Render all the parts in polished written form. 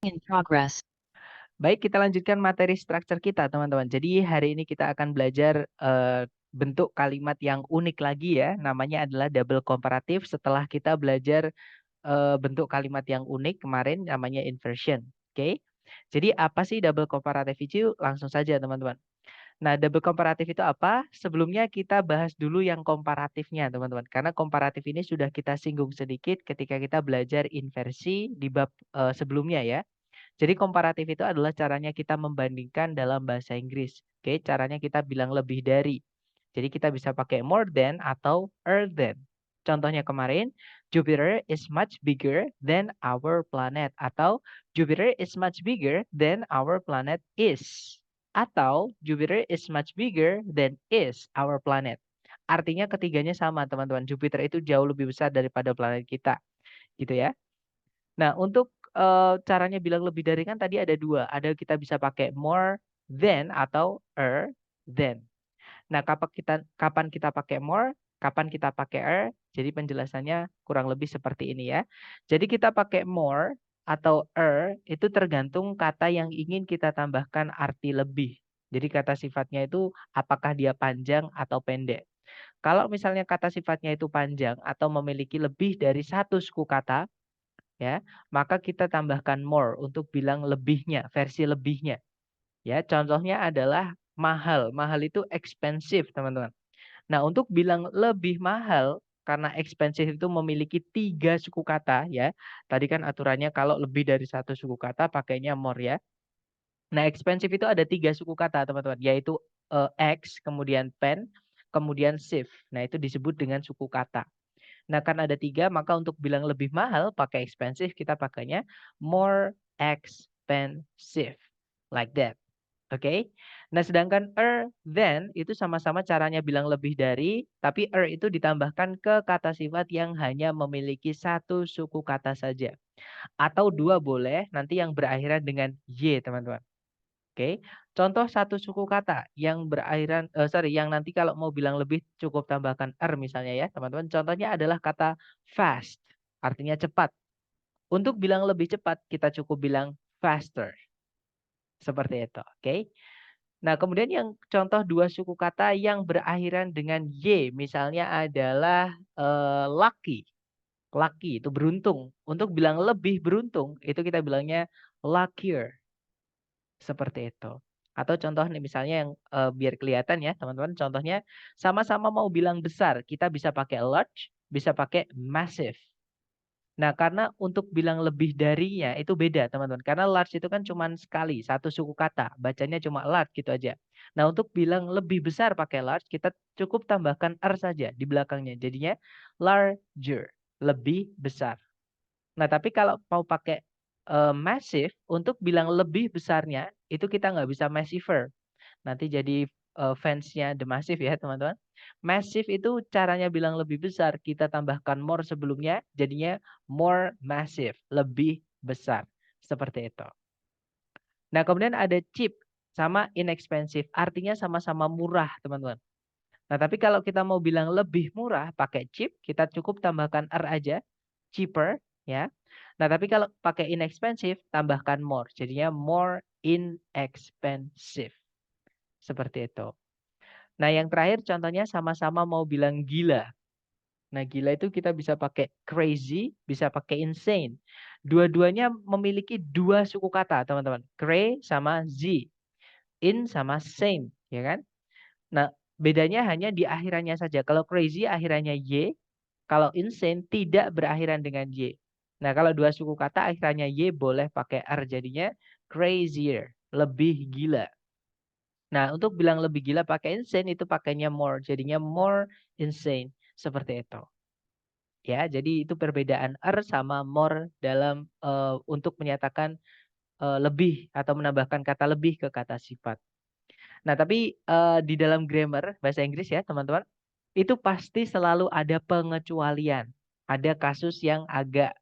In progress. Baik, kita lanjutkan materi struktur kita, teman-teman. Jadi hari ini kita akan belajar bentuk kalimat yang unik lagi ya. Namanya adalah double comparative. Setelah kita belajar bentuk kalimat yang unik kemarin, namanya inversion. Oke. Jadi apa sih double comparative itu? Langsung saja, teman-teman. Nah, double comparative itu apa? Sebelumnya kita bahas dulu yang komparatifnya, teman-teman. Karena komparatif ini sudah kita singgung sedikit ketika kita belajar inversi di bab sebelumnya ya. Jadi komparatif itu adalah caranya kita membandingkan dalam bahasa Inggris. Oke, caranya kita bilang lebih dari. Jadi kita bisa pakai more than atau than. Contohnya kemarin, Jupiter is much bigger than our planet. Atau Jupiter is much bigger than our planet is. Atau Jupiter is much bigger than is our planet. Artinya ketiganya sama, teman-teman. Jupiter itu jauh lebih besar daripada planet kita. Gitu ya. Nah, untuk, caranya bilang lebih dari kan tadi ada 2, ada kita bisa pakai more than atau than. Nah, kapan kita pakai more, kapan kita pakai jadi penjelasannya kurang lebih seperti ini ya. Jadi kita pakai more atau itu tergantung kata yang ingin kita tambahkan arti lebih. Jadi kata sifatnya itu apakah dia panjang atau pendek. Kalau misalnya kata sifatnya itu panjang atau memiliki lebih dari satu suku kata, ya, maka kita tambahkan more untuk bilang lebihnya, versi lebihnya. Ya, contohnya adalah mahal. Mahal itu expensive, teman-teman. Nah, untuk bilang lebih mahal karena expensive itu memiliki 3 suku kata ya. Tadi kan aturannya kalau lebih dari satu suku kata pakainya more ya. Nah, expensive itu ada 3 suku kata, teman-teman, yaitu X, kemudian pen, kemudian sieve. Nah, itu disebut dengan suku kata. Nah, karena ada 3, maka untuk bilang lebih mahal pakai expensive, kita pakainya more expensive. Like that. Oke. Nah, sedangkan than itu sama-sama caranya bilang lebih dari, tapi itu ditambahkan ke kata sifat yang hanya memiliki satu suku kata saja. Atau 2 boleh, nanti yang berakhiran dengan y, teman-teman. Oke. Contoh satu suku kata yang berakhiran yang nanti kalau mau bilang lebih cukup tambahkan misalnya ya, teman-teman. Contohnya adalah kata fast, artinya cepat. Untuk bilang lebih cepat, kita cukup bilang faster. Seperti itu, oke. Nah, kemudian yang contoh 2 suku kata yang berakhiran dengan y, misalnya adalah, lucky. Lucky itu beruntung. Untuk bilang lebih beruntung, itu kita bilangnya luckier. Seperti itu. Atau contoh nih misalnya yang, biar kelihatan ya teman-teman, contohnya sama-sama mau bilang besar, kita bisa pakai large, bisa pakai massive. Nah, karena untuk bilang lebih darinya itu beda teman-teman, karena large itu kan cuman sekali, satu suku kata, bacanya cuma large gitu aja. Nah, untuk bilang lebih besar pakai large, kita cukup tambahkan saja di belakangnya, jadinya larger, lebih besar. Nah, tapi kalau mau pakai, massive untuk bilang lebih besarnya, itu kita nggak bisa massiver. Nanti jadi, fansnya The Massive ya, teman-teman. Massive itu caranya bilang lebih besar, kita tambahkan more sebelumnya, jadinya more massive, lebih besar. Seperti itu. Nah, kemudian ada cheap sama inexpensive, artinya sama-sama murah, teman-teman. Nah, tapi kalau kita mau bilang lebih murah pakai cheap, kita cukup tambahkan aja, cheaper ya. Nah, tapi kalau pakai inexpensive tambahkan more, jadinya more inexpensive. Seperti itu. Nah, yang terakhir contohnya sama-sama mau bilang gila. Nah, gila itu kita bisa pakai crazy, bisa pakai insane. Dua-duanya memiliki 2 suku kata, teman-teman. Cray sama z, in sama sane, ya kan? Nah, bedanya hanya di akhirannya saja. Kalau crazy akhirannya y, kalau insane tidak berakhiran dengan y. Nah, kalau 2 suku kata akhirannya y boleh pakai jadinya crazier, lebih gila. Nah, untuk bilang lebih gila pakai insane itu pakainya more, jadinya more insane, seperti itu. Ya, jadi itu perbedaan sama more dalam, untuk menyatakan, lebih atau menambahkan kata lebih ke kata sifat. Nah, tapi, di dalam grammar bahasa Inggris ya, teman-teman, itu pasti selalu ada pengecualian. Ada kasus yang agak,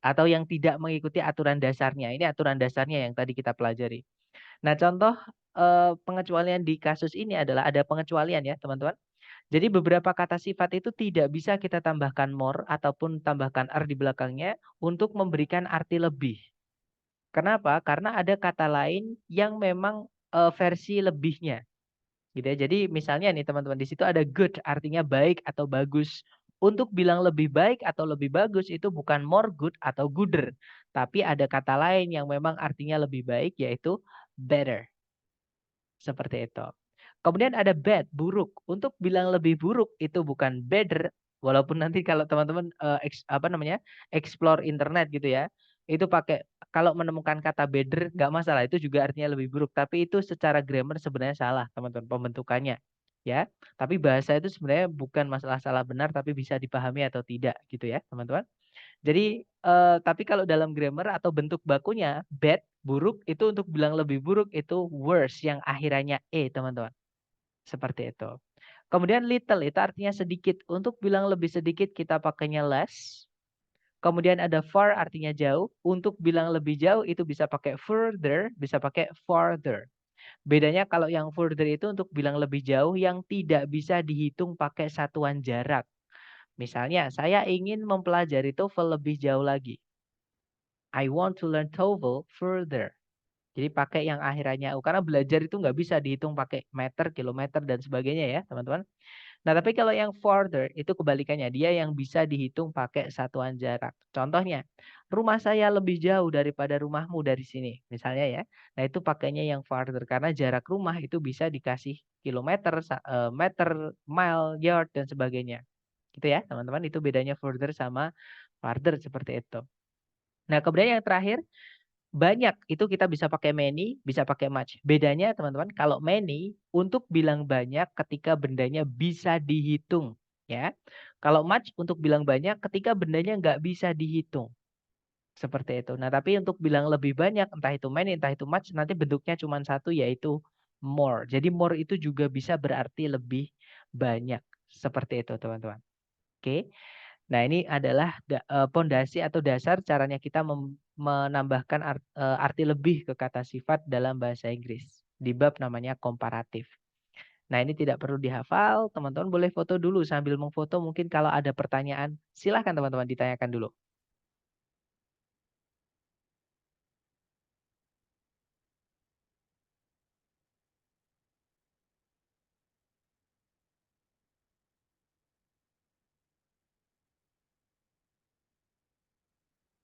atau yang tidak mengikuti aturan dasarnya. Ini aturan dasarnya yang tadi kita pelajari. Nah, contoh, pengecualian di kasus ini adalah ada pengecualian ya, teman-teman. Jadi beberapa kata sifat itu tidak bisa kita tambahkan more ataupun tambahkan di belakangnya untuk memberikan arti lebih. Kenapa? Karena ada kata lain yang memang versi lebihnya. Gitu ya. Jadi misalnya nih teman-teman di situ ada good artinya baik atau bagus. Untuk bilang lebih baik atau lebih bagus itu bukan more good atau gooder, tapi ada kata lain yang memang artinya lebih baik yaitu better. Seperti itu. Kemudian ada bad, buruk. Untuk bilang lebih buruk itu bukan better, walaupun nanti kalau teman-teman apa namanya? Explore internet gitu ya. Itu pakai kalau menemukan kata better nggak masalah, itu juga artinya lebih buruk, tapi itu secara grammar sebenarnya salah, teman-teman, pembentukannya. Ya. Tapi bahasa itu sebenarnya bukan masalah salah benar tapi bisa dipahami atau tidak gitu ya, teman-teman. Jadi, tapi kalau dalam grammar atau bentuk bakunya, bad, buruk, itu untuk bilang lebih buruk itu worse yang akhirannya e, teman-teman. Seperti itu. Kemudian little itu artinya sedikit. Untuk bilang lebih sedikit kita pakainya less. Kemudian ada far artinya jauh. Untuk bilang lebih jauh itu bisa pakai further, bisa pakai farther. Bedanya kalau yang further itu untuk bilang lebih jauh yang tidak bisa dihitung pakai satuan jarak. Misalnya, saya ingin mempelajari TOEFL lebih jauh lagi. I want to learn TOEFL further. Jadi pakai yang akhirannya U. Karena belajar itu nggak bisa dihitung pakai meter, kilometer, dan sebagainya ya, teman-teman. Nah, tapi kalau yang further itu kebalikannya. Dia yang bisa dihitung pakai satuan jarak. Contohnya, rumah saya lebih jauh daripada rumahmu dari sini. Misalnya ya. Nah, itu pakainya yang further. Karena jarak rumah itu bisa dikasih kilometer, meter, mile, yard, dan sebagainya. Gitu ya, teman-teman. Itu bedanya further sama farther seperti itu. Nah, kemudian yang terakhir, banyak itu kita bisa pakai many, bisa pakai much. Bedanya teman-teman, kalau many untuk bilang banyak ketika bendanya bisa dihitung, ya. Kalau much untuk bilang banyak ketika bendanya nggak bisa dihitung. Seperti itu. Nah, tapi untuk bilang lebih banyak, entah itu many, entah itu much, nanti bentuknya cuma satu, yaitu more. Jadi more itu juga bisa berarti lebih banyak. Seperti itu, teman-teman. Oke. Nah, ini adalah pondasi atau dasar caranya kita menambahkan arti lebih ke kata sifat dalam bahasa Inggris. Di bab namanya komparatif. Nah, ini tidak perlu dihafal. Teman-teman boleh foto dulu sambil memfoto. Mungkin kalau ada pertanyaan, silahkan teman-teman ditanyakan dulu.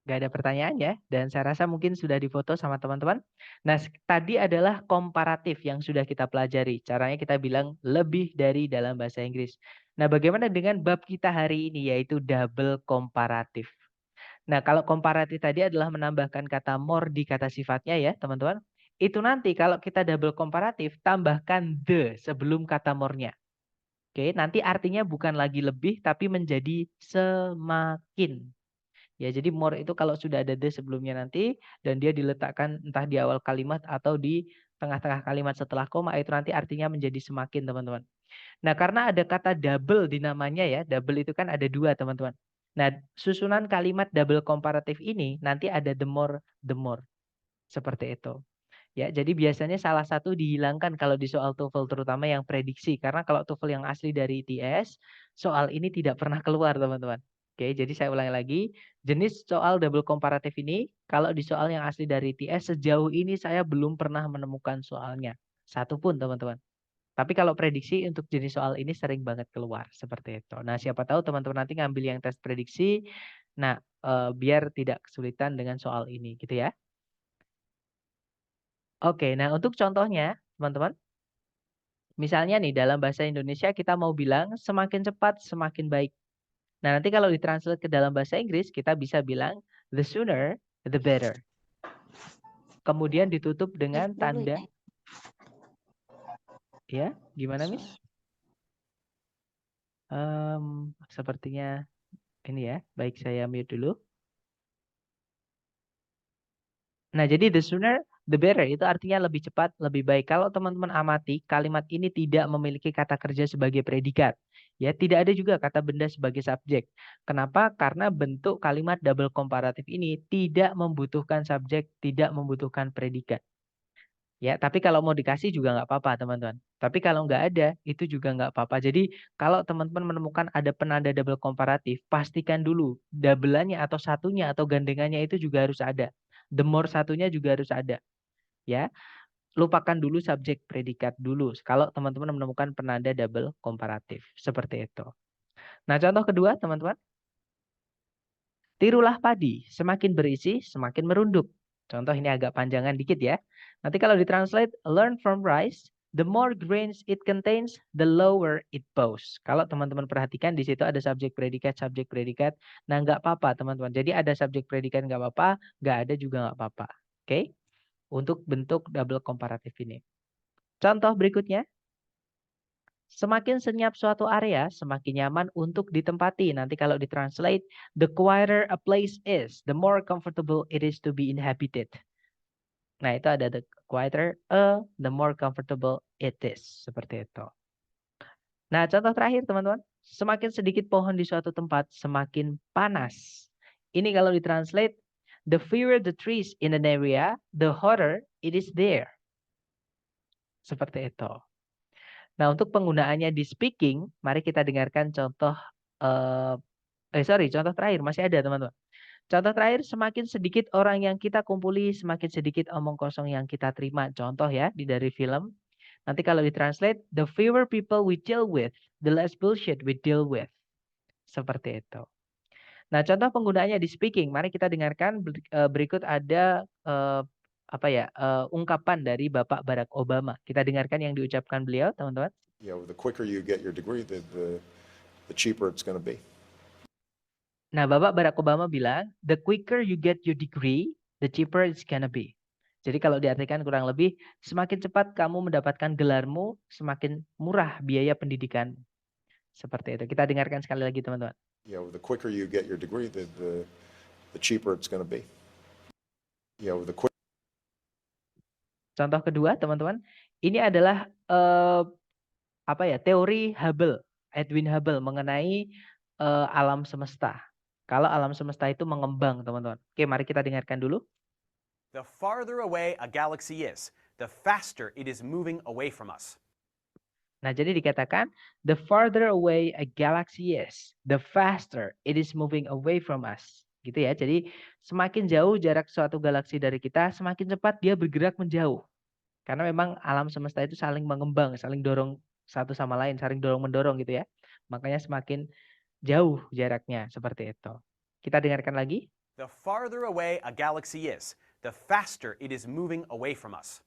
Nggak ada pertanyaan ya, dan saya rasa mungkin sudah difoto sama teman-teman. Nah, tadi adalah komparatif yang sudah kita pelajari. Caranya kita bilang lebih dari dalam bahasa Inggris. Nah, bagaimana dengan bab kita hari ini, yaitu double komparatif. Nah, kalau komparatif tadi adalah menambahkan kata more di kata sifatnya ya, teman-teman. Itu nanti kalau kita double komparatif, tambahkan the sebelum kata more-nya. Oke, nanti artinya bukan lagi lebih, tapi menjadi semakin. Ya, jadi more itu kalau sudah ada the sebelumnya nanti dan dia diletakkan entah di awal kalimat atau di tengah-tengah kalimat setelah koma itu nanti artinya menjadi semakin, teman-teman. Nah, karena ada kata double di namanya ya, double itu kan ada dua, teman-teman. Nah, susunan kalimat double komparatif ini nanti ada the more. Seperti itu. Ya, jadi biasanya salah satu dihilangkan kalau di soal TOEFL terutama yang prediksi. Karena kalau TOEFL yang asli dari ITS, soal ini tidak pernah keluar, teman-teman. Oke, jadi saya ulangi lagi. Jenis soal double komparatif ini, kalau di soal yang asli dari ITS, sejauh ini saya belum pernah menemukan soalnya. Satu pun, teman-teman. Tapi kalau prediksi untuk jenis soal ini sering banget keluar. Seperti itu. Nah, siapa tahu teman-teman nanti ngambil yang tes prediksi. Nah, biar tidak kesulitan dengan soal ini, gitu ya. Oke, nah untuk contohnya, teman-teman, misalnya nih dalam bahasa Indonesia kita mau bilang semakin cepat semakin baik. Nah, nanti kalau ditranslate ke dalam bahasa Inggris kita bisa bilang the sooner the better. Kemudian ditutup dengan tanda ya, gimana Miss? Sepertinya ini ya, baik saya mute dulu. Nah, jadi the sooner the better itu artinya lebih cepat, lebih baik. Kalau teman-teman amati, kalimat ini tidak memiliki kata kerja sebagai predikat. Ya, tidak ada juga kata benda sebagai subjek. Kenapa? Karena bentuk kalimat double komparatif ini tidak membutuhkan subjek, tidak membutuhkan predikat. Ya, tapi kalau mau dikasih juga nggak apa-apa, teman-teman. Tapi kalau nggak ada, itu juga nggak apa-apa. Jadi, kalau teman-teman menemukan ada penanda double komparatif, pastikan dulu double-annya atau satunya atau gandengannya itu juga harus ada. The more satunya juga harus ada. Ya, lupakan dulu subjek predikat dulu. Kalau teman-teman menemukan penanda double komparatif. Seperti itu. Nah, contoh kedua, teman-teman. Tirulah padi, semakin berisi, semakin merunduk. Contoh ini agak panjangan dikit ya. Nanti kalau ditranslate, learn from rice, the more grains it contains, the lower it bows. Kalau teman-teman perhatikan di situ ada subjek predikat, subjek predikat. Nah, nggak apa-apa teman-teman. Jadi ada subjek predikat nggak apa-apa, nggak ada juga nggak apa-apa. Oke? Untuk bentuk double komparatif ini. Contoh berikutnya. Semakin senyap suatu area, semakin nyaman untuk ditempati. Nanti kalau ditranslate, the quieter a place is, the more comfortable it is to be inhabited. Nah, itu ada the quieter the more comfortable it is. Seperti itu. Nah, contoh terakhir teman-teman. Semakin sedikit pohon di suatu tempat, semakin panas. Ini kalau ditranslate, the fewer the trees in an area, the hotter it is there. Seperti itu. Nah, untuk penggunaannya di speaking, mari kita dengarkan contoh contoh terakhir masih ada, teman-teman. Contoh terakhir, semakin sedikit orang yang kita kumpuli, semakin sedikit omong kosong yang kita terima. Contoh ya, dari film. Nanti kalau ditranslate, the fewer people we deal with, the less bullshit we deal with. Seperti itu. Nah, contoh penggunaannya di speaking, mari kita dengarkan berikut ada ungkapan dari Bapak Barack Obama. Kita dengarkan yang diucapkan beliau, teman-teman. You know, the quicker you get your degree, the cheaper it's going to be. Nah, Bapak Barack Obama bilang, the quicker you get your degree, the cheaper it's gonna be. Jadi kalau diartikan kurang lebih, semakin cepat kamu mendapatkan gelarmu, semakin murah biaya pendidikan. Seperti itu. Kita dengarkan sekali lagi, teman-teman. You know, the quicker you get your degree, the cheaper it's going to be. You know, Contoh kedua, teman-teman, ini adalah teori Hubble, Edwin Hubble mengenai alam semesta. Kalau alam semesta itu mengembang, teman-teman. Oke, mari kita dengarkan dulu. The farther away a galaxy is, the faster it is moving away from us. Nah, jadi dikatakan, the farther away a galaxy is, the faster it is moving away from us. Gitu ya. Jadi semakin jauh jarak suatu galaksi dari kita, semakin cepat dia bergerak menjauh. Karena memang alam semesta itu saling mengembang, saling dorong satu sama lain, saling dorong-mendorong gitu ya. Makanya semakin jauh jaraknya, seperti itu. Kita dengarkan lagi. The farther away a galaxy is, the faster it is moving away from us.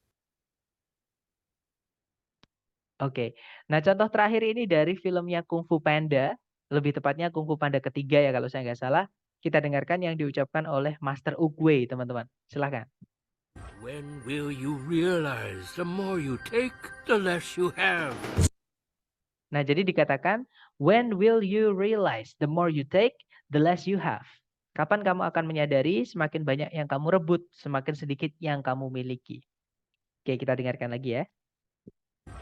Oke. Nah, contoh terakhir ini dari filmnya Kung Fu Panda, lebih tepatnya Kung Fu Panda ketiga ya kalau saya nggak salah. Kita dengarkan yang diucapkan oleh Master Oogway, teman-teman. Silakan. When will you realize the more you take, the less you have? Nah, jadi dikatakan, when will you realize the more you take, the less you have? Kapan kamu akan menyadari semakin banyak yang kamu rebut, semakin sedikit yang kamu miliki? Oke, kita dengarkan lagi ya.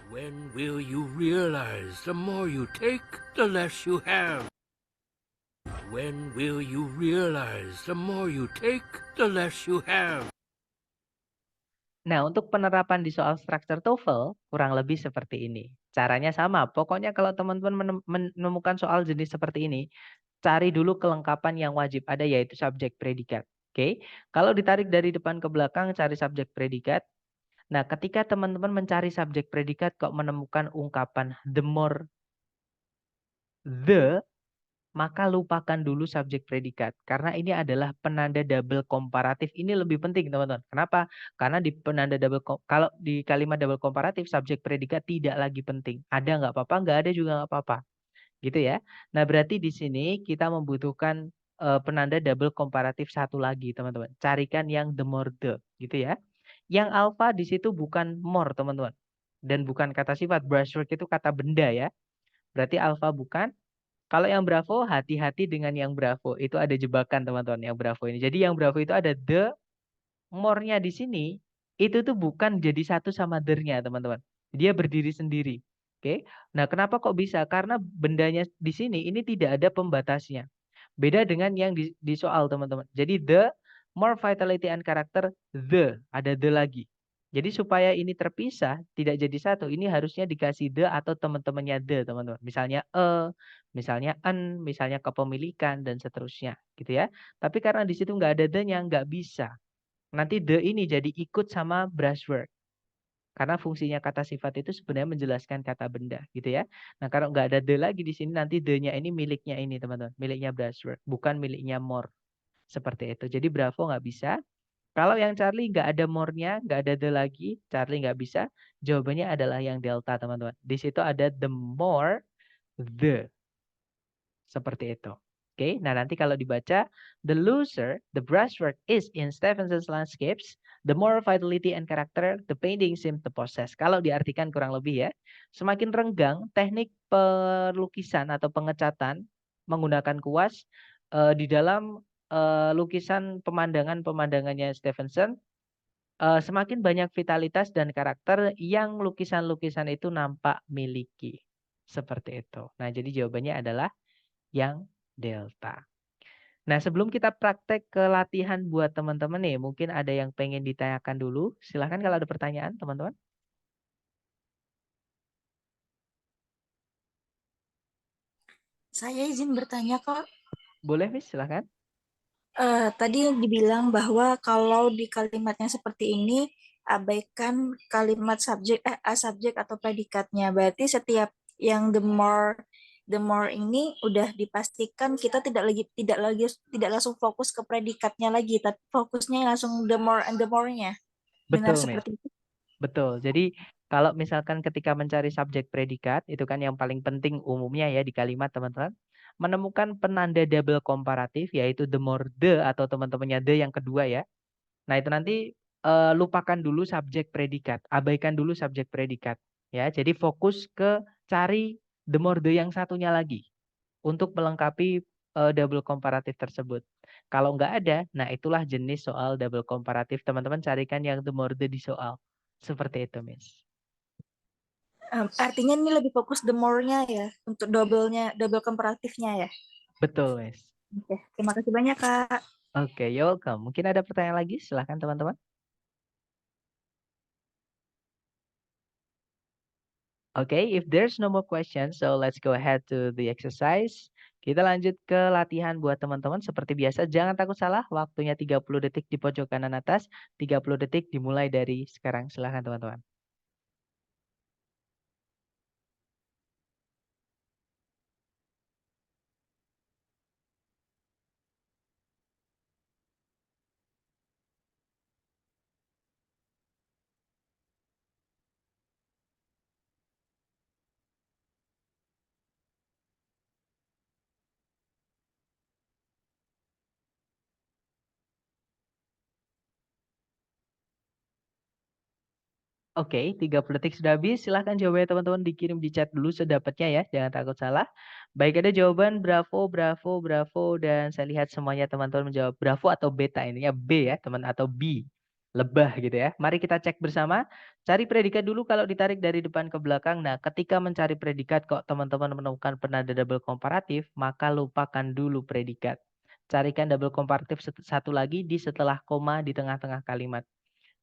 When will you realize the more you take, the less you have? When will you realize the more you take, the less you have? Nah, untuk penerapan di soal struktur TOEFL, kurang lebih seperti ini. Caranya sama. Pokoknya kalau teman-teman menemukan soal jenis seperti ini, cari dulu kelengkapan yang wajib ada, yaitu subjek predikat. Oke, kalau ditarik dari depan ke belakang, cari subjek predikat. Nah, ketika teman-teman mencari subjek predikat, kok menemukan ungkapan the more the, maka lupakan dulu subjek predikat. Karena ini adalah penanda double komparatif. Ini lebih penting, teman-teman. Kenapa? Karena di penanda kalau di kalimat double komparatif, subjek predikat tidak lagi penting. Ada nggak apa-apa, nggak ada juga nggak apa-apa. Gitu ya. Nah, berarti di sini kita membutuhkan penanda double komparatif satu lagi, teman-teman. Carikan yang the more the, gitu ya. Yang alpha di situ bukan more, teman-teman. Dan bukan kata sifat. Brushwork itu kata benda ya. Berarti alpha bukan. Kalau yang Bravo, hati-hati dengan yang Bravo. Itu ada jebakan, teman-teman, yang Bravo ini. Jadi yang Bravo itu ada the, more-nya di sini, itu tuh bukan jadi satu sama the-nya, teman-teman. Dia berdiri sendiri. Oke. Nah, kenapa kok bisa? Karena bendanya di sini ini tidak ada pembatasnya. Beda dengan yang di soal, teman-teman. Jadi the, more vitality and character, the. Ada the lagi. Jadi supaya ini terpisah, tidak jadi satu, ini harusnya dikasih the atau teman-temannya the, teman-teman. Misalnya misalnya an, misalnya kepemilikan, dan seterusnya. Gitu ya. Tapi karena di situ nggak ada the-nya, nggak bisa. nanti the ini jadi ikut sama brushwork. Karena fungsinya kata sifat itu sebenarnya menjelaskan kata benda gitu ya. Nah, kalau nggak ada the lagi di sini nanti the-nya ini miliknya ini teman-teman, miliknya brushwork, bukan miliknya more. Seperti itu. Jadi Bravo nggak bisa. Kalau yang Charlie nggak ada more-nya, nggak ada the lagi, Charlie nggak bisa. Jawabannya adalah yang delta teman-teman. Di situ ada the more, the. Seperti itu. Oke, nah nanti kalau dibaca, the looser the brushwork is in Stevenson's landscapes, the more vitality and character the painting seems to possess. Kalau diartikan kurang lebih ya, semakin renggang teknik pelukisan atau pengecatan menggunakan kuas di dalam lukisan pemandangannya Stevenson, semakin banyak vitalitas dan karakter yang lukisan-lukisan itu nampak miliki. Seperti itu. Nah, jadi jawabannya adalah yang delta. Nah, sebelum kita praktek ke latihan buat teman-teman nih, mungkin ada yang pengen ditanyakan dulu. Silahkan kalau ada pertanyaan, teman-teman. Saya izin bertanya, Kak. Boleh, Miss, silahkan. Tadi dibilang bahwa kalau di kalimatnya seperti ini, abaikan kalimat subjek atau predikatnya. Berarti setiap yang the more ini udah dipastikan kita tidak langsung fokus ke predikatnya lagi, tapi fokusnya langsung the more and the more-nya. Benar Betul, Miss. seperti itu? Betul. Jadi kalau misalkan ketika mencari subjek predikat, itu kan yang paling penting umumnya ya di kalimat teman-teman. Menemukan penanda double komparatif, yaitu the more the atau teman-temannya the yang kedua ya. Nah itu nanti lupakan dulu subjek predikat. Abaikan dulu subjek predikat. Ya, jadi fokus ke cari the more the yang satunya lagi. Untuk melengkapi double komparatif tersebut. Kalau nggak ada, nah itulah jenis soal double komparatif. Teman-teman carikan yang the more the di soal. Seperti itu, Miss. Artinya ini lebih fokus the more-nya ya, untuk double komparatifnya ya. Betul, Miss. Oke, terima kasih banyak, Kak. Oke, you're welcome. Mungkin ada pertanyaan lagi? Silahkan teman-teman. Okay, if there's no more questions, so let's go ahead to the exercise. Kita lanjut ke latihan buat teman-teman. Seperti biasa, jangan takut salah. Waktunya 30 detik di pojok kanan atas. 30 detik dimulai dari sekarang. Silahkan teman-teman. Oke, 30 detik sudah habis. Silahkan jawabannya teman-teman dikirim di chat dulu sedapatnya ya. Jangan takut salah. Baik, ada jawaban bravo, bravo, bravo. Dan saya lihat semuanya teman-teman menjawab bravo atau beta. Ininya B ya, teman, atau B. Lebah gitu ya. Mari kita cek bersama. Cari predikat dulu kalau ditarik dari depan ke belakang. Nah, ketika mencari predikat kok teman-teman menemukan penanda double komparatif, maka lupakan dulu predikat. Carikan double komparatif satu lagi di setelah koma di tengah-tengah kalimat.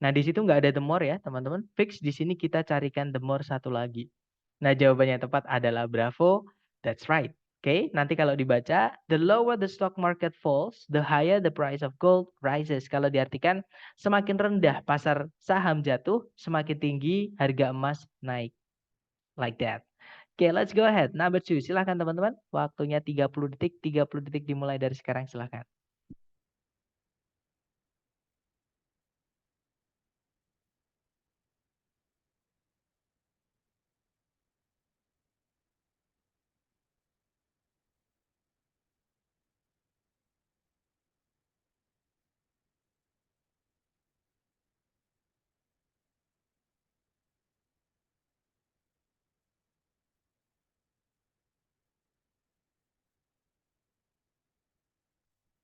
Nah, di situ nggak ada the more ya, teman-teman. Fix di sini kita carikan the more satu lagi. Nah, jawabannya yang tepat adalah bravo. That's right. Oke, nanti kalau dibaca, the lower the stock market falls, the higher the price of gold rises. Kalau diartikan, semakin rendah pasar saham jatuh, semakin tinggi harga emas naik. Like that. Oke, let's go ahead. Number 2, silahkan teman-teman. Waktunya 30 detik. 30 detik dimulai dari sekarang, silahkan.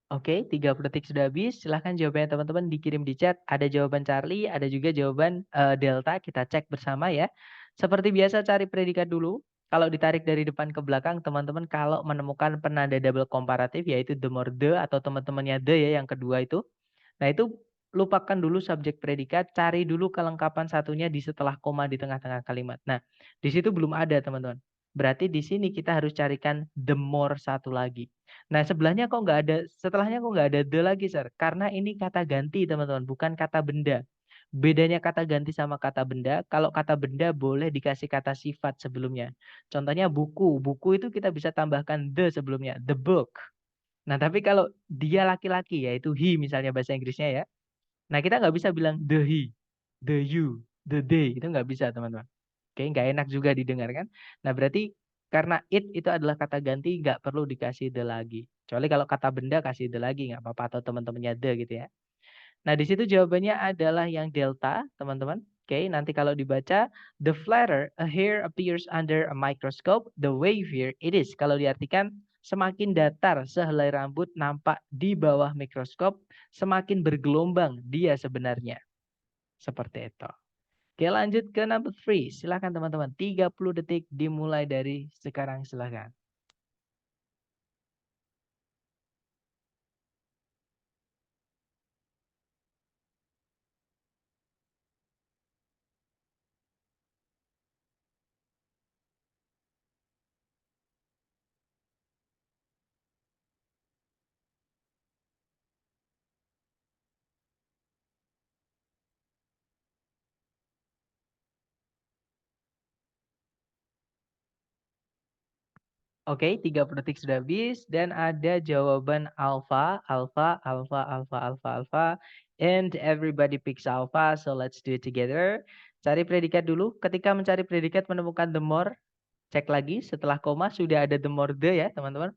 Oke, 30 detik sudah habis. Silahkan jawabannya teman-teman dikirim di chat. Ada jawaban Charlie, ada juga jawaban Delta. Kita cek bersama ya. Seperti biasa cari predikat dulu. Kalau ditarik dari depan ke belakang, teman-teman kalau menemukan penanda double komparatif, yaitu the more the atau teman-temannya the ya yang kedua itu. Nah itu lupakan dulu subjek predikat, cari dulu kelengkapan satunya di setelah koma di tengah-tengah kalimat. Nah, di situ belum ada teman-teman. Berarti di sini kita harus carikan the more satu lagi. Nah, sebelahnya kok nggak ada, setelahnya kok nggak ada the lagi, Sir? Karena ini kata ganti, teman-teman, bukan kata benda. Bedanya kata ganti sama kata benda, kalau kata benda boleh dikasih kata sifat sebelumnya. Contohnya buku. Buku itu kita bisa tambahkan the sebelumnya, the book. Nah, tapi kalau dia laki-laki, yaitu he misalnya bahasa Inggrisnya ya. Nah, kita nggak bisa bilang the he, the you, the they. Itu nggak bisa, teman-teman. Oke, nggak enak juga didengar kan. Nah, berarti karena it itu adalah kata ganti, nggak perlu dikasih the lagi. Kecuali kalau kata benda kasih the lagi, nggak apa-apa. Atau teman-temannya the gitu ya. Nah, di situ jawabannya adalah yang delta, teman-teman. Oke, nanti kalau dibaca, the flatter a hair appears under a microscope, the wavier it is. Kalau diartikan, semakin datar sehelai rambut nampak di bawah mikroskop, semakin bergelombang dia sebenarnya. Seperti itu. Oke, lanjut ke number 3. Silakan teman-teman. 30 detik dimulai dari sekarang, silakan. Oke, 30 detik sudah habis dan ada jawaban alpha, alpha, alpha, alpha, alpha, alpha, and everybody picks alpha, so let's do it together. Cari predikat dulu. Ketika mencari predikat menemukan the more, cek lagi setelah koma sudah ada the more the ya, teman-teman.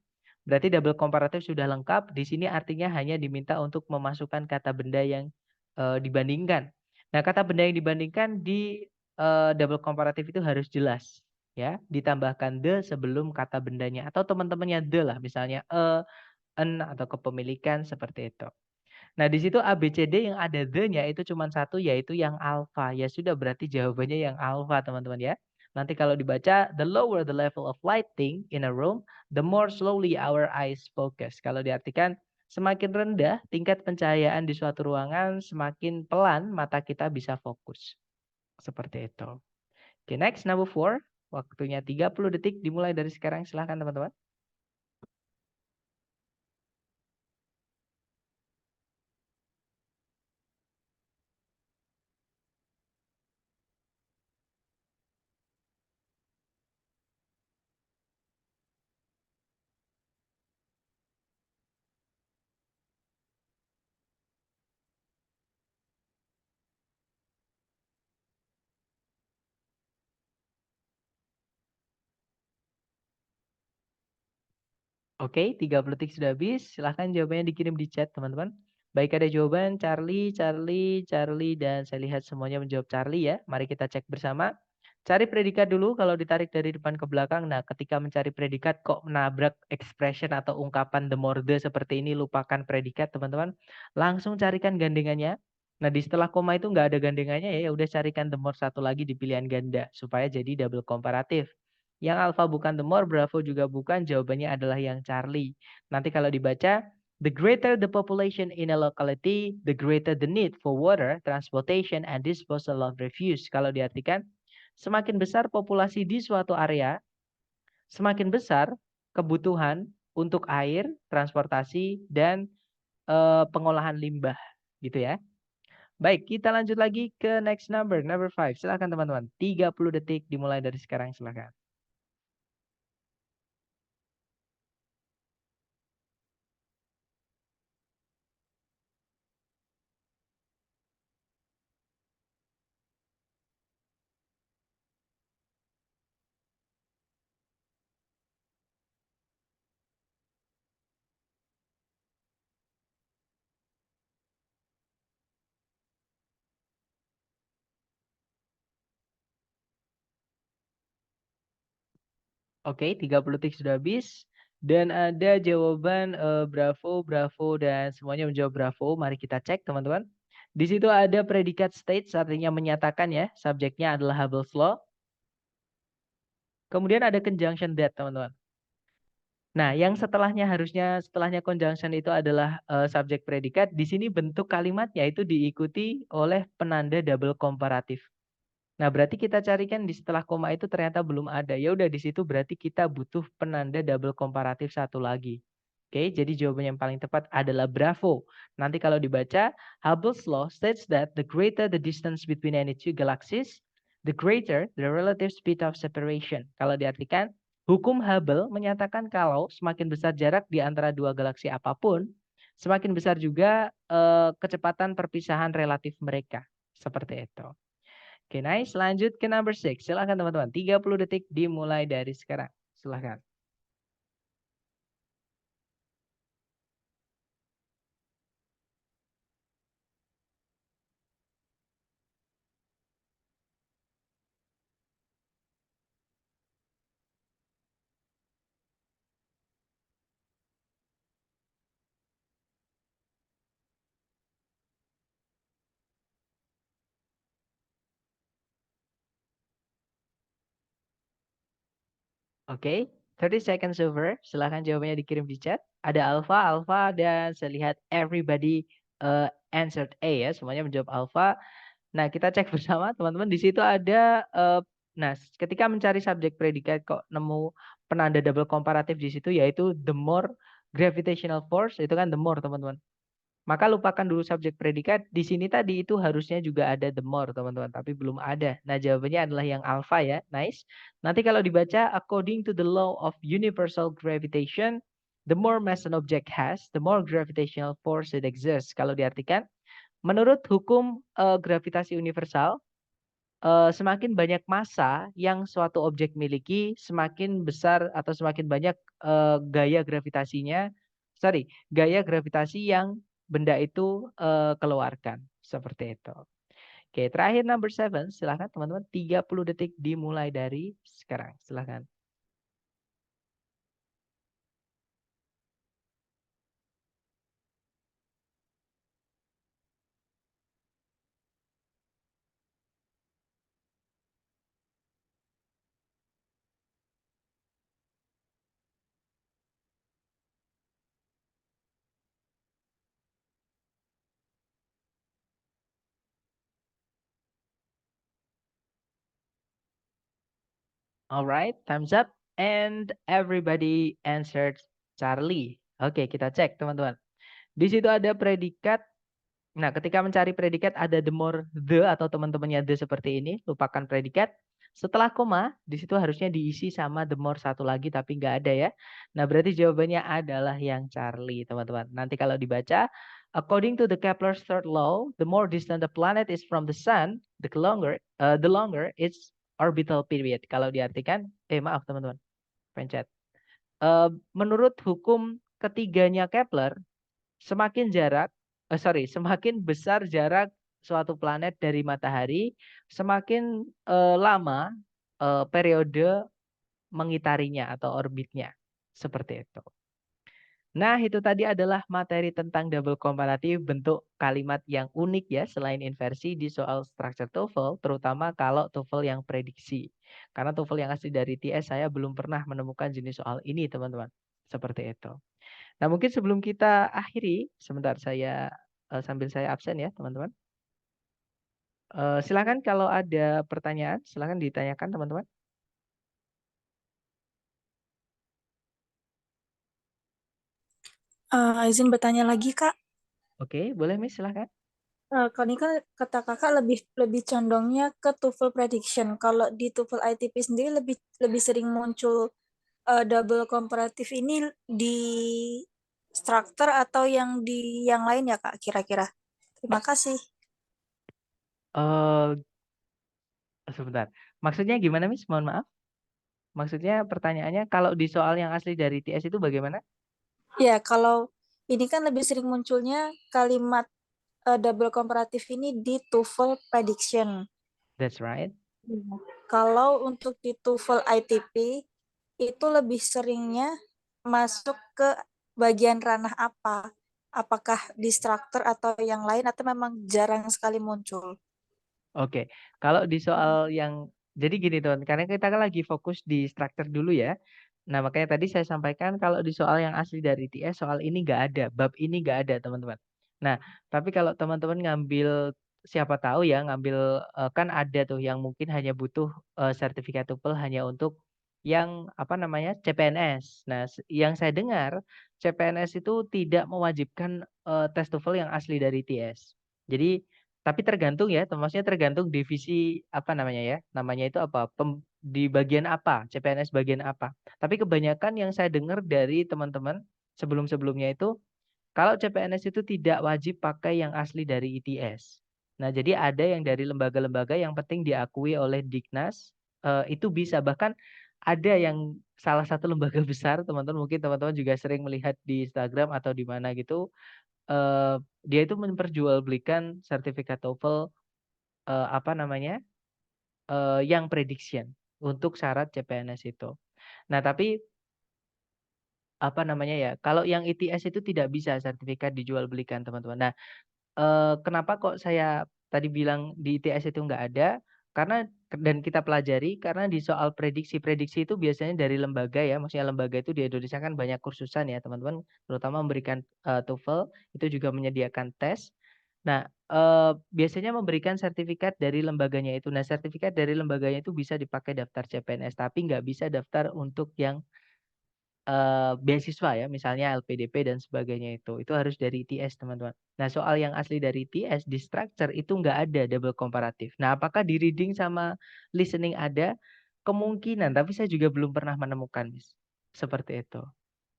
Berarti double comparative sudah lengkap. Di sini artinya hanya diminta untuk memasukkan kata benda yang dibandingkan. Nah, kata benda yang dibandingkan di double comparative itu harus jelas. Ya, ditambahkan the sebelum kata bendanya atau teman-temannya the lah, misalnya an atau kepemilikan seperti itu. Nah, di situ A, B, C, D yang ada the-nya itu cuma satu, yaitu yang alpha. Ya sudah, berarti jawabannya yang alpha, teman-teman ya. Nanti kalau dibaca, the lower the level of lighting in a room, the more slowly our eyes focus. Kalau diartikan, semakin rendah tingkat pencahayaan di suatu ruangan, semakin pelan mata kita bisa fokus. Seperti itu. Oke, next, number 4. Waktunya 30 detik dimulai dari sekarang. Silahkan teman-teman. Oke, 30 detik sudah habis. Silahkan jawabannya dikirim di chat, teman-teman. Baik, ada jawaban Charlie, Charlie, Charlie, dan saya lihat semuanya menjawab Charlie ya. Mari kita cek bersama. Cari predikat dulu kalau ditarik dari depan ke belakang. Nah, ketika mencari predikat kok menabrak expression atau ungkapan the more the seperti ini, lupakan predikat, teman-teman. Langsung carikan gandengannya. Nah, di setelah koma itu nggak ada gandengannya ya, udah carikan the more satu lagi di pilihan ganda supaya jadi double komparatif. Yang alpha bukan the more, bravo juga bukan, jawabannya adalah yang Charlie. Nanti kalau dibaca, the greater the population in a locality, the greater the need for water, transportation, and disposal of refuse. Kalau diartikan, semakin besar populasi di suatu area, semakin besar kebutuhan untuk air, transportasi, dan pengolahan limbah. Gitu ya. Baik, kita lanjut lagi ke next number 5. Silakan teman-teman. 30 detik dimulai dari sekarang, silakan. Oke, 30 detik sudah habis. Dan ada jawaban bravo, bravo, dan semuanya menjawab bravo. Mari kita cek, teman-teman. Di situ ada predikat states, artinya menyatakan ya. Subjeknya adalah Hubble's Law. Kemudian ada conjunction that, teman-teman. Nah, yang setelahnya conjunction itu adalah subjek predikat. Di sini bentuk kalimatnya itu diikuti oleh penanda double komparatif. Nah, berarti kita carikan di setelah koma itu ternyata belum ada. Ya udah di situ berarti kita butuh penanda double komparatif satu lagi. Oke, jadi jawaban yang paling tepat adalah bravo. Nanti kalau dibaca, Hubble's law states that the greater the distance between any two galaxies, the greater the relative speed of separation. Kalau diartikan, hukum Hubble menyatakan kalau semakin besar jarak di antara dua galaksi apapun, semakin besar juga kecepatan perpisahan relatif mereka. Seperti itu. Oke, nice. Lanjut ke number 6. Silahkan teman-teman. 30 detik dimulai dari sekarang. Silahkan. Oke, 30 seconds over. Silahkan jawabannya dikirim di chat. Ada Alpha, dan saya lihat everybody answered A ya. Semuanya menjawab Alpha. Nah, kita cek bersama teman-teman. Di situ ada, nah ketika mencari subjek predikat kok nemu penanda double komparatif di situ, yaitu the more gravitational force, itu kan the more teman-teman. Maka lupakan dulu subjek predikat. Di sini tadi itu harusnya juga ada the more, teman-teman. Tapi belum ada. Nah, jawabannya adalah yang alpha ya. Nice. Nanti kalau dibaca, according to the law of universal gravitation, the more mass an object has, the more gravitational force it exists. Kalau diartikan, menurut hukum gravitasi universal, semakin banyak massa yang suatu objek miliki, semakin besar atau semakin banyak gaya gravitasinya, gaya gravitasi yang benda itu keluarkan. Seperti itu. Oke, terakhir number 7. Silahkan teman-teman. 30 detik dimulai dari sekarang. Silahkan. Alright, time's up. And everybody answered Charlie. Oke, kita cek teman-teman. Di situ ada predikat. Nah, ketika mencari predikat ada the more the atau teman-temannya the seperti ini. Lupakan predikat. Setelah koma, di situ harusnya diisi sama the more satu lagi tapi nggak ada ya. Nah, berarti jawabannya adalah yang Charlie, teman-teman. Nanti kalau dibaca, according to the Kepler's third law, the more distant the planet is from the sun, the longer its orbital period. Kalau diartikan, maaf teman-teman, pencet. Menurut hukum ketiganya Kepler, semakin besar jarak suatu planet dari matahari, semakin lama periode mengitarinya atau orbitnya. Seperti itu. Nah, itu tadi adalah materi tentang double komparatif, bentuk kalimat yang unik ya, selain inversi di soal structure TOEFL, terutama kalau TOEFL yang prediksi. Karena TOEFL yang asli dari TS saya belum pernah menemukan jenis soal ini, teman-teman. Seperti itu. Nah, mungkin sebelum kita akhiri, sebentar saya sambil saya absen ya, teman-teman. Silakan kalau ada pertanyaan, silakan ditanyakan, teman-teman. Izin bertanya lagi, Kak. Oke, boleh Miss, silakan. Kalau ini kan kata kakak lebih condongnya ke TOEFL prediction. Kalau di TOEFL ITP sendiri lebih sering muncul double komparatif ini di structure atau yang di yang lain ya Kak kira-kira. Terima kasih. Sebentar. Maksudnya gimana Miss? Mohon maaf. Maksudnya pertanyaannya kalau di soal yang asli dari TS itu bagaimana? Ya, kalau ini kan lebih sering munculnya kalimat double komparatif ini di TOEFL prediction. That's right. Kalau untuk di TOEFL ITP itu lebih seringnya masuk ke bagian ranah apa? Apakah di structure atau yang lain atau memang jarang sekali muncul? Oke, kalau di soal yang jadi gini teman, karena kita kan lagi fokus di struktur dulu ya. Nah makanya tadi saya sampaikan kalau di soal yang asli dari TS soal ini nggak ada, bab ini nggak ada teman-teman. Nah tapi kalau teman-teman ngambil siapa tahu ya ngambil kan ada tuh yang mungkin hanya butuh sertifikat TOEFL hanya untuk yang apa namanya CPNS. Nah, yang saya dengar CPNS itu tidak mewajibkan tes TOEFL yang asli dari ITS. Jadi tapi tergantung ya, maksudnya tergantung divisi apa namanya ya, namanya itu apa, di bagian apa, CPNS bagian apa. Tapi kebanyakan yang saya dengar dari teman-teman sebelum-sebelumnya itu kalau CPNS itu tidak wajib pakai yang asli dari ITS. Nah, jadi ada yang dari lembaga-lembaga yang penting diakui oleh Dignas, itu bisa. Bahkan ada yang salah satu lembaga besar, teman-teman mungkin teman-teman juga sering melihat di Instagram atau di mana gitu, dia itu memperjualbelikan sertifikat TOEFL, apa namanya, yang prediction untuk syarat CPNS itu. Nah, tapi apa namanya ya, kalau yang ITS itu tidak bisa sertifikat dijual belikan, teman-teman. Nah, kenapa kok saya tadi bilang di ITS itu nggak ada, karena dan kita pelajari karena di soal prediksi-prediksi itu biasanya dari lembaga ya, maksudnya lembaga itu di Indonesia kan banyak kursusan ya teman-teman, terutama memberikan, TOEFL, itu juga menyediakan tes. Nah, biasanya memberikan sertifikat dari lembaganya itu. Nah, sertifikat dari lembaganya itu bisa dipakai daftar CPNS, tapi nggak bisa daftar untuk yang beasiswa ya, misalnya LPDP dan sebagainya itu harus dari ITS, teman-teman. Nah, soal yang asli dari ITS di structure itu nggak ada double komparatif. Nah, apakah di reading sama listening ada? Kemungkinan, tapi saya juga belum pernah menemukan, Miss. Seperti itu.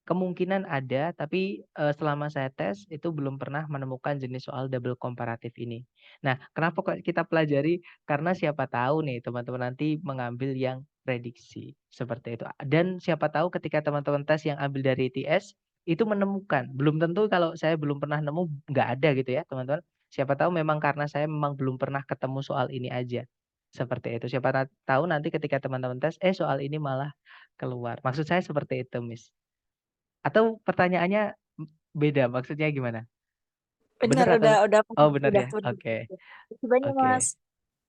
Kemungkinan ada, tapi selama saya tes itu belum pernah menemukan jenis soal double komparatif ini. Nah, kenapa kok kita pelajari? Karena siapa tahu nih teman-teman nanti mengambil yang prediksi seperti itu. Dan siapa tahu ketika teman-teman tes yang ambil dari ITS itu menemukan. Belum tentu kalau saya belum pernah nemu nggak ada gitu ya teman-teman. Siapa tahu memang karena saya memang belum pernah ketemu soal ini aja. Seperti itu. Siapa tahu nanti ketika teman-teman tes, soal ini malah keluar. Maksud saya seperti itu, Miss. Atau pertanyaannya beda, maksudnya gimana? Benar, Bener atau udah oh bener udah ya? udah. Oke. Terima banyak, Oke. Mas.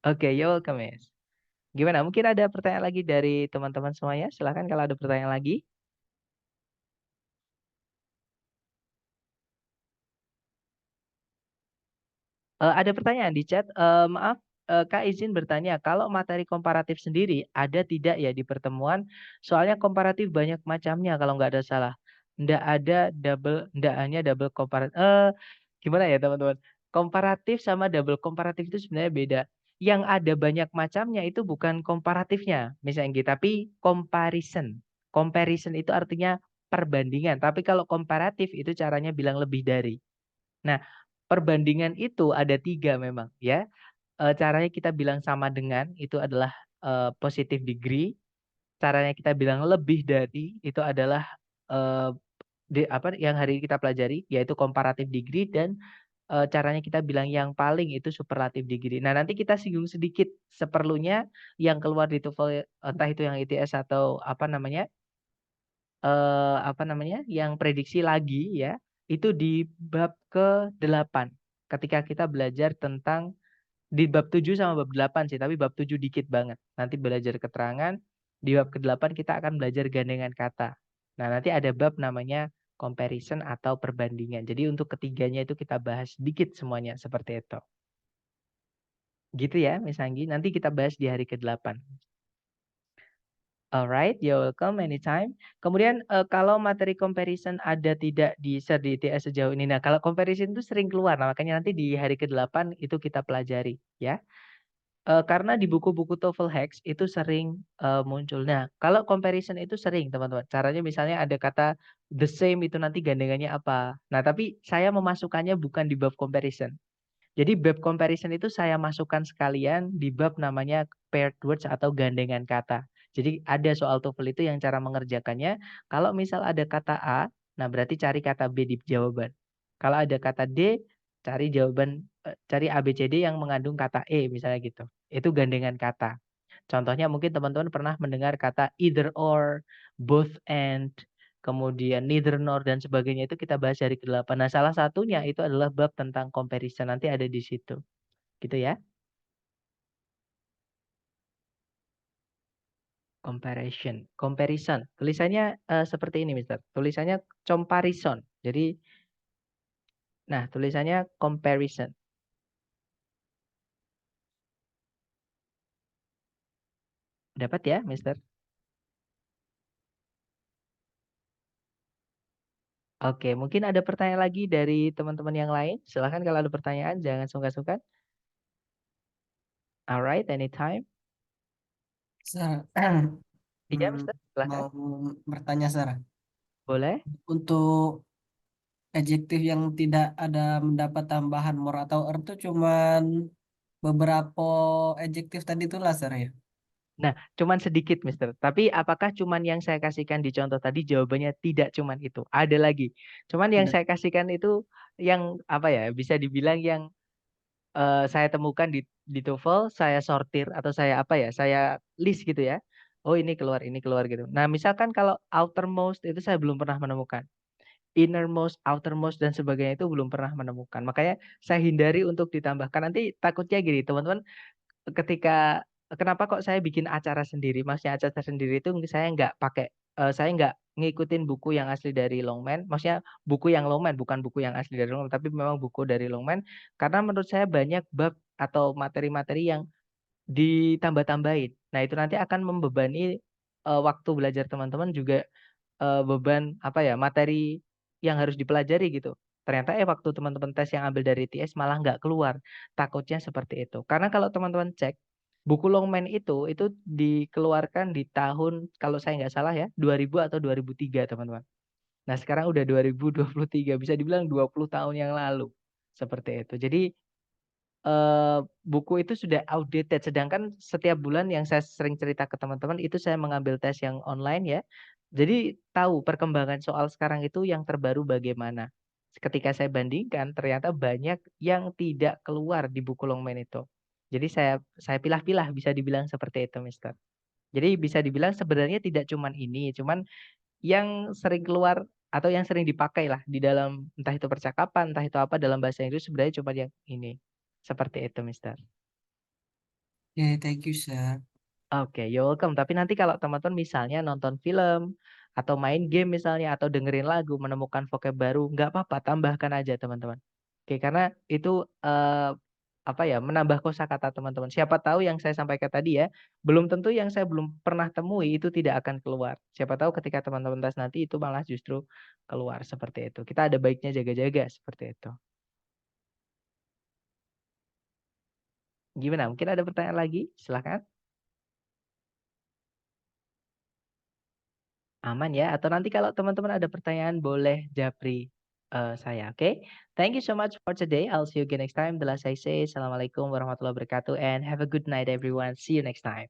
Oke, you're welcome, Miss. Gimana? Mungkin ada pertanyaan lagi dari teman-teman semuanya? Silakan kalau ada pertanyaan lagi. Ada pertanyaan di chat, maaf, Kak izin bertanya, kalau materi komparatif sendiri ada tidak ya di pertemuan? Soalnya komparatif banyak macamnya kalau nggak ada salah. Nggak hanya double gimana ya teman-teman? Komparatif sama double komparatif itu sebenarnya beda. Yang ada banyak macamnya itu bukan komparatifnya, misalnya gitu, tapi comparison. Comparison itu artinya perbandingan, tapi kalau komparatif itu caranya bilang lebih dari. Nah, perbandingan itu ada 3 memang ya, caranya kita bilang sama dengan itu adalah, positive degree, caranya kita bilang lebih dari itu adalah, eee, apa yang hari ini kita pelajari yaitu comparative degree dan, caranya kita bilang yang paling itu superlative degree. Nah, nanti kita singgung sedikit seperlunya yang keluar di TOEFL, entah itu yang ITS atau apa namanya, yang prediksi lagi ya, itu di bab ke-8. Ketika kita belajar tentang di bab 7 sama bab 8 sih, tapi bab 7 dikit banget. Nanti belajar keterangan, di bab ke-8 kita akan belajar gandengan kata. Nah, nanti ada bab namanya comparison atau perbandingan. Jadi untuk ketiganya itu kita bahas dikit semuanya, seperti itu. Gitu ya, Miss Anggi. Nanti kita bahas di hari ke-8. Alright, you're welcome anytime. Kemudian kalau materi comparison ada tidak di share di ITS sejauh ini. Nah, kalau comparison itu sering keluar, nah makanya nanti di hari ke-8 itu kita pelajari ya. Karena di buku-buku TOEFL Hacks itu sering muncul. Nah, kalau comparison itu sering teman-teman. Caranya misalnya ada kata the same itu nanti gandengannya apa. Nah, tapi saya memasukkannya bukan di bab comparison. Jadi bab comparison itu saya masukkan sekalian di bab namanya paired words atau gandengan kata. Jadi ada soal TOEFL itu yang cara mengerjakannya, kalau misal ada kata A, nah berarti cari kata B di jawaban. Kalau ada kata D, cari jawaban cari ABCD yang mengandung kata E misalnya gitu. Itu gandengan kata. Contohnya mungkin teman-teman pernah mendengar kata either or, both and, kemudian neither nor dan sebagainya itu kita bahas dari ke-8. Nah, salah satunya itu adalah bab tentang comparison, nanti ada di situ. Gitu ya. Comparison. Tulisannya seperti ini, Mister. Tulisannya comparison. Jadi nah, tulisannya comparison. Dapat ya, Mister? Oke, mungkin ada pertanyaan lagi dari teman-teman yang lain. Silahkan kalau ada pertanyaan, jangan sungkan-sungkan. Alright, anytime. Sarah, Iya, hmm, Mister, silahkan. mau bertanya Sarah, Boleh. untuk adjektif yang tidak ada mendapat tambahan more atau er itu cuman beberapa adjektif tadi itulah Sarah ya. Nah, cuman sedikit, Mister. Tapi apakah cuman yang saya kasihkan di contoh tadi? Jawabannya tidak cuman itu. Ada lagi. Cuman yang Ada. saya kasihkan itu yang apa ya? Bisa dibilang yang saya temukan di TOEFL, saya sortir atau saya apa ya? Saya list gitu ya. Oh, ini keluar gitu. Nah, misalkan kalau outermost itu saya belum pernah menemukan. Innermost, outermost dan sebagainya itu belum pernah menemukan. Makanya saya hindari untuk ditambahkan. Nanti takutnya gini, teman-teman, ketika kenapa kok saya bikin acara sendiri? Maksudnya acara sendiri itu saya nggak pakai saya nggak ngikutin buku yang asli dari Longman. Maksudnya buku yang Longman, bukan buku yang asli dari Longman, tapi memang buku dari Longman. Karena menurut saya banyak bab atau materi-materi yang ditambah-tambahin. Nah, itu nanti akan membebani waktu belajar teman-teman juga beban apa ya materi yang harus dipelajari gitu. Ternyata waktu teman-teman tes yang ambil dari TS malah nggak keluar. Takutnya seperti itu. Karena kalau teman-teman cek buku Longman itu dikeluarkan di tahun kalau saya nggak salah ya 2000 atau 2003 teman-teman. Nah sekarang udah 2023 bisa dibilang 20 tahun yang lalu seperti itu. Jadi buku itu sudah outdated, sedangkan setiap bulan yang saya sering cerita ke teman-teman itu saya mengambil tes yang online ya. Jadi tahu perkembangan soal sekarang itu yang terbaru bagaimana. Ketika saya bandingkan ternyata banyak yang tidak keluar di buku Longman itu. Jadi saya pilah-pilah bisa dibilang seperti itu, Mister. Jadi bisa dibilang sebenarnya tidak cuman ini, cuman yang sering keluar atau yang sering dipakai lah di dalam entah itu percakapan, entah itu apa dalam bahasa Inggris sebenarnya cuma yang ini. Seperti itu, Mister. Oke, thank you Sarah. Oke, you're welcome. Tapi nanti kalau teman-teman misalnya nonton film atau main game misalnya atau dengerin lagu menemukan vocab baru, nggak apa-apa, tambahkan aja teman-teman. Oke, karena itu apa ya menambah kosakata teman-teman. Siapa tahu yang saya sampaikan tadi ya, belum tentu yang saya belum pernah temui itu tidak akan keluar. Siapa tahu ketika teman-teman tes nanti itu malah justru keluar seperti itu. Kita ada baiknya jaga-jaga seperti itu. Gimana? Mungkin ada pertanyaan lagi? Silahkan. Aman ya? Atau nanti kalau teman-teman ada pertanyaan boleh japri saya, oke? Thank you so much for today. I'll see you again next time. The last I say, Assalamualaikum warahmatullahi wabarakatuh and have a good night everyone. See you next time.